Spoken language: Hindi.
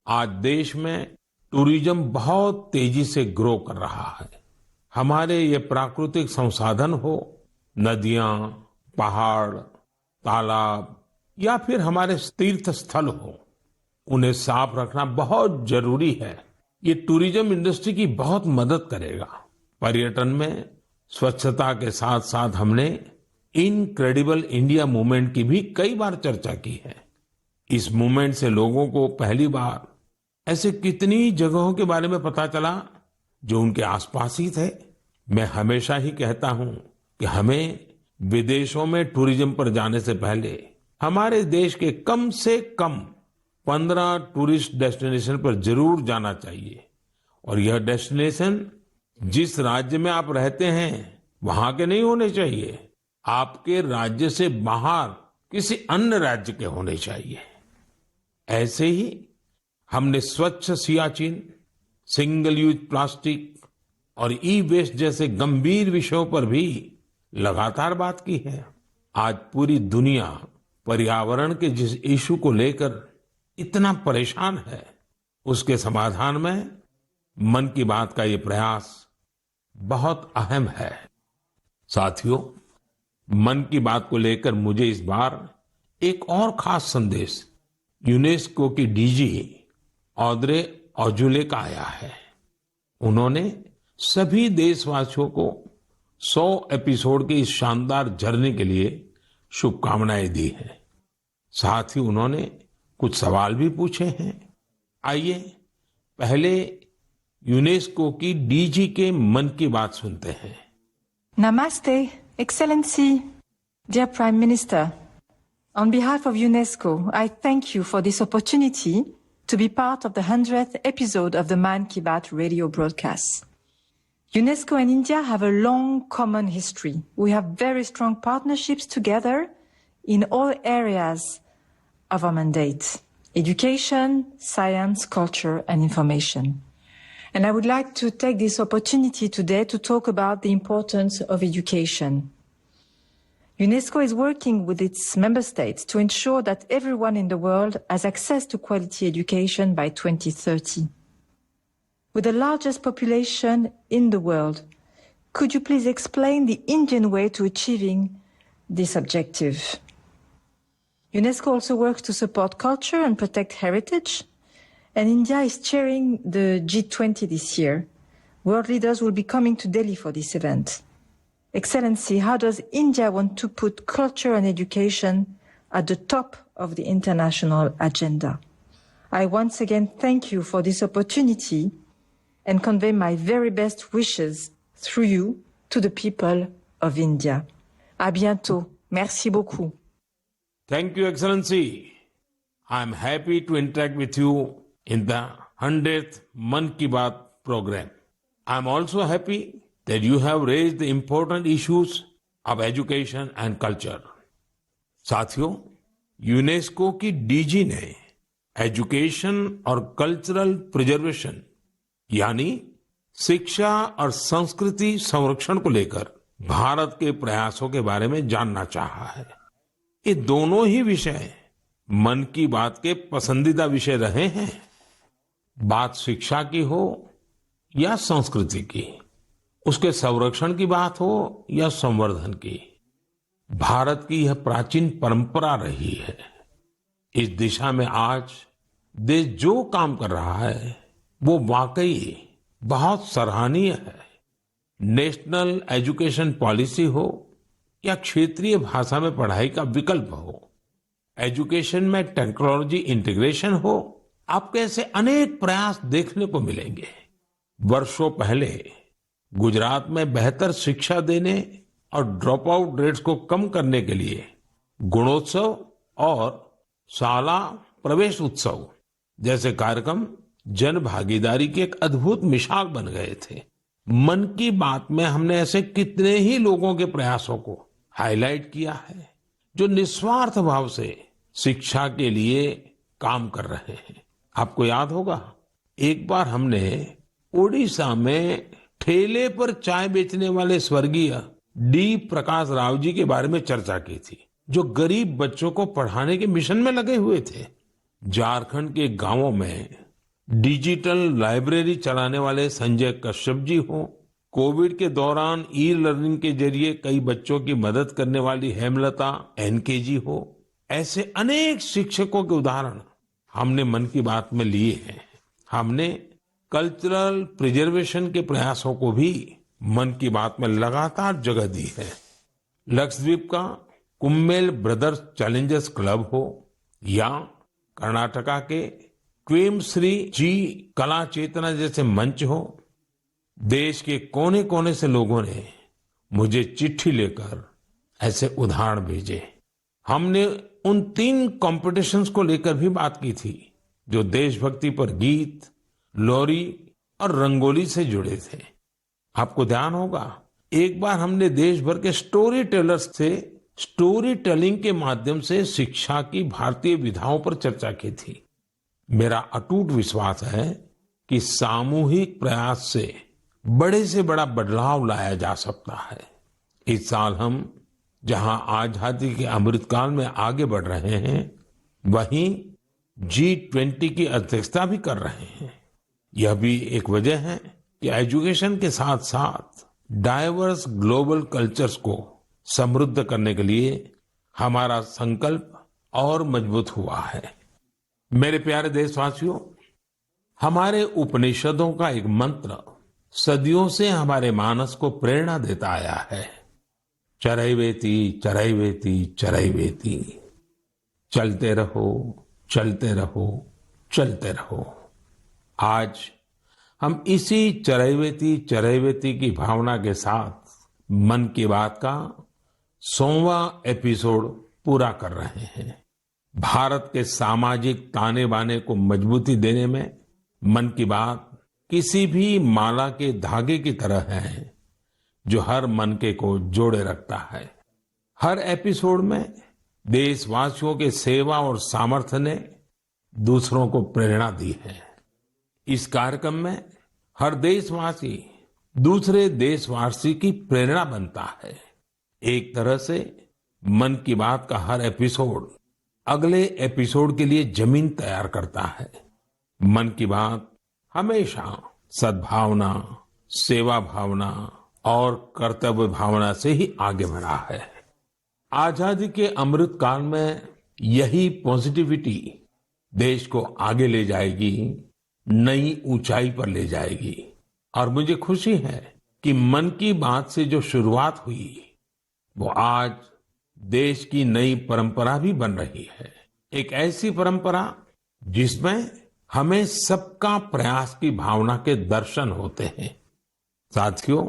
आज देश में टूरिज्म बहुत तेजी से ग्रो कर रहा है। हमारे ये प्राकृतिक संसाधन हो, नदियां, पहाड़, तालाब या फिर हमारे तीर्थ स्थल हो, उन्हें साफ रखना बहुत जरूरी है। ये टूरिज्म इंडस्ट्री की बहुत मदद करेगा। पर्यटन में स्वच्छता के साथ साथ हमने इनक्रेडिबल इंडिया मूवमेंट की भी कई बार चर्चा की है। इस मूवमेंट से लोगों को पहली बार ऐसे कितनी जगहों के बारे में पता चला जो उनके आसपास ही थे। मैं हमेशा ही कहता हूं कि हमें विदेशों में टूरिज्म पर जाने से पहले हमारे देश के कम से कम 15 टूरिस्ट डेस्टिनेशन पर जरूर जाना चाहिए। और यह डेस्टिनेशन जिस राज्य में आप रहते हैं वहां के नहीं होने चाहिए, आपके राज्य से बाहर किसी अन्य राज्य के होने चाहिए। ऐसे ही हमने स्वच्छ सियाचिन, सिंगल यूज प्लास्टिक और ई वेस्ट जैसे गंभीर विषयों पर भी लगातार बात की है। आज पूरी दुनिया पर्यावरण के जिस इशू को लेकर इतना परेशान है, उसके समाधान में मन की बात का ये प्रयास बहुत अहम है। साथियों, मन की बात को लेकर मुझे इस बार एक और खास संदेश यूनेस्को की डीजी ऑद्रे ऑजुले का आया है। उन्होंने सभी देशवासियों को 100 एपिसोड के इस शानदार जर्नी के लिए शुभकामनाएं दी हैं। साथ ही उन्होंने कुछ सवाल भी पूछे हैं। आइए पहले यूनेस्को की डीजी के मन की बात सुनते हैं। Namaste, Excellency, dear Prime Minister. On behalf of UNESCO, I thank you for this opportunity to be part of the 100th episode of the Man Ki Baat radio broadcast. UNESCO and India have a long common history. We have very strong partnerships together in all areas of our mandate: education, science, culture, and information. And I would like to take this opportunity today to talk about the importance of education. UNESCO is working with its member states to ensure that everyone in the world has access to quality education by 2030. With the largest population in the world, could you please explain the Indian way to achieving this objective? UNESCO also works to support culture and protect heritage, and India is chairing the G20 this year. World leaders will be coming to Delhi for this event. Excellency, how does India want to put culture and education at the top of the international agenda? I once again thank you for this opportunity and convey my very best wishes through you to the people of India. À bientôt. Merci beaucoup. Thank you, Excellency. I'm happy to interact with you in the 100th Man Ki Baat program. I'm also happy that you have raised the important issues of education and culture. साथियों, यूनेस्को की डीजी ने एजुकेशन और कल्चरल प्रिजर्वेशन यानी शिक्षा और संस्कृति संरक्षण को लेकर भारत के प्रयासों के बारे में जानना चाहा है। ये दोनों ही विषय मन की बात के पसंदीदा विषय रहे हैं। बात शिक्षा की हो या संस्कृति की, उसके संरक्षण की बात हो या संवर्धन की, भारत की यह प्राचीन परंपरा रही है। इस दिशा में आज देश जो काम कर रहा है वो वाकई बहुत सराहनीय है। नेशनल एजुकेशन पॉलिसी हो या क्षेत्रीय भाषा में पढ़ाई का विकल्प हो, एजुकेशन में टेक्नोलॉजी इंटीग्रेशन हो, आपको ऐसे अनेक प्रयास देखने को मिलेंगे। वर्षों पहले गुजरात में बेहतर शिक्षा देने और ड्रॉप आउट रेट्स को कम करने के लिए गुणोत्सव और शाला प्रवेश उत्सव जैसे कार्यक्रम जन भागीदारी की एक अद्भुत मिसाल बन गए थे। मन की बात में हमने ऐसे कितने ही लोगों के प्रयासों को हाईलाइट किया है जो निस्वार्थ भाव से शिक्षा के लिए काम कर रहे हैं। आपको याद होगा, एक बार हमने ओडिशा में ठेले पर चाय बेचने वाले स्वर्गीय डी प्रकाश राव जी के बारे में चर्चा की थी, जो गरीब बच्चों को पढ़ाने के मिशन में लगे हुए थे। झारखंड के गांवों में डिजिटल लाइब्रेरी चलाने वाले संजय कश्यप जी हो, कोविड के दौरान ई लर्निंग के जरिए कई बच्चों की मदद करने वाली हेमलता एनके जी हो, ऐसे अनेक शिक्षकों के उदाहरण हमने मन की बात में लिए हैं। हमने कल्चरल प्रिजर्वेशन के प्रयासों को भी मन की बात में लगातार जगह दी है। लक्षद्वीप का कुम्मेल ब्रदर्स चैलेंजर्स क्लब हो या कर्नाटका के क्वेमश्री जी कला चेतना जैसे मंच हो, देश के कोने कोने से लोगों ने मुझे चिट्ठी लेकर ऐसे उदाहरण भेजे। हमने उन 3 कॉम्पिटिशन्स को लेकर भी बात की थी जो देशभक्ति पर गीत, लोरी और रंगोली से जुड़े थे। आपको ध्यान होगा, एक बार हमने देश भर के स्टोरी टेलर्स से स्टोरी टेलिंग के माध्यम से शिक्षा की भारतीय विधाओं पर चर्चा की थी। मेरा अटूट विश्वास है कि सामूहिक प्रयास से बड़ा बदलाव लाया जा सकता है। इस साल हम जहां आजादी के अमृतकाल में आगे बढ़ रहे हैं, वहीं G20 की अध्यक्षता भी कर रहे हैं। यह भी एक वजह है कि एजुकेशन के साथ साथ डाइवर्स ग्लोबल कल्चर्स को समृद्ध करने के लिए हमारा संकल्प और मजबूत हुआ है। मेरे प्यारे देशवासियों, हमारे उपनिषदों का एक मंत्र सदियों से हमारे मानस को प्रेरणा देता आया है, चरैवेति चरैवेति चरैवेति, चलते रहो चलते रहो चलते रहो। आज हम इसी चरैवेति चरैवेति की भावना के साथ मन की बात का 100वां एपिसोड पूरा कर रहे हैं। भारत के सामाजिक ताने बाने को मजबूती देने में मन की बात किसी भी माला के धागे की तरह है जो हर मनके को जोड़े रखता है। हर एपिसोड में देशवासियों के सेवा और सामर्थ्य ने दूसरों को प्रेरणा दी है। इस कार्यक्रम में हर देशवासी दूसरे देशवासी की प्रेरणा बनता है। एक तरह से मन की बात का हर एपिसोड अगले एपिसोड के लिए जमीन तैयार करता है। मन की बात हमेशा सद्भावना, सेवा भावना और कर्तव्य भावना से ही आगे बढ़ा है। आजादी के अमृत काल में यही पॉजिटिविटी देश को आगे ले जाएगी, नई ऊंचाई पर ले जाएगी। और मुझे खुशी है कि मन की बात से जो शुरुआत हुई वो आज देश की नई परंपरा भी बन रही है। एक ऐसी परंपरा जिसमें हमें सबका प्रयास की भावना के दर्शन होते हैं। साथियों,